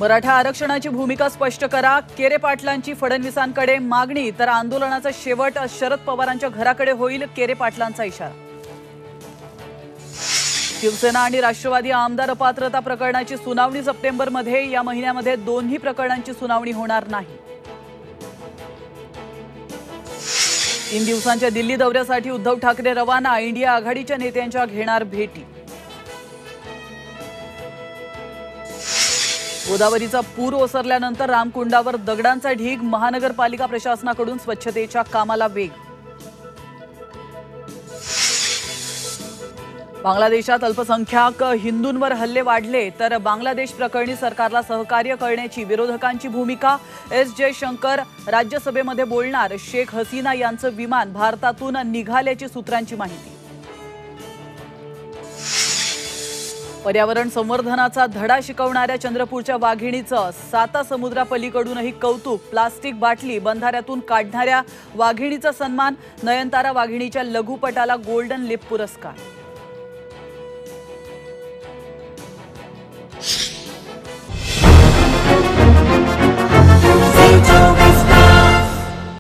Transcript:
मराठा आरक्षणाची भूमिका स्पष्ट करा, केरे पाटलांची फडणवीसांकडे मागणी, तर आंदोलनाचा शेवट शरद पवारांच्या घराकडे होईल, केरे पाटलांचा इशारा। शिवसेना आणि राष्ट्रवादी आमदार अपात्रता प्रकरणाची सुनावणी सप्टेंबरमध्ये, या महिन्यामध्ये दोन्ही प्रकरणांची सुनावणी होणार नाही। 3 दिवसांच्या दिल्ली दौऱ्यासाठी उद्धव ठाकरे रवाना, इंडिया आघाडीच्या नेत्यांच्या घेणार भेटी। गोदावरीचा पूर ओसरल्यानंतर रामकुंडावर दगडांचा ढीग, महानगरपालिका प्रशासनाकडून स्वच्छतेच्या कामाला वेग। बांगलादेशात अल्पसंख्याक हिंदूंवर हल्ले वाढले, तर बांगलादेश प्रकरणी सरकारला सहकार्य करण्याची विरोधकांची भूमिका। एस जयशंकर राज्यसभेमध्ये बोलणार, शेख हसीना यांचं विमान भारतातून निघाल्याची सूत्रांची माहिती। पर्यावरण संवर्धनाचा धडा शिकवणाऱ्या चंद्रपूरच्या वाघिणीचं साता समुद्रापलीकडूनही कौतुक, प्लास्टिक बाटली बंधाऱ्यातून काढणाऱ्या वाघिणीचा सन्मान, नयनतारा वाघिणीच्या लघुपटाला गोल्डन लिप पुरस्कार।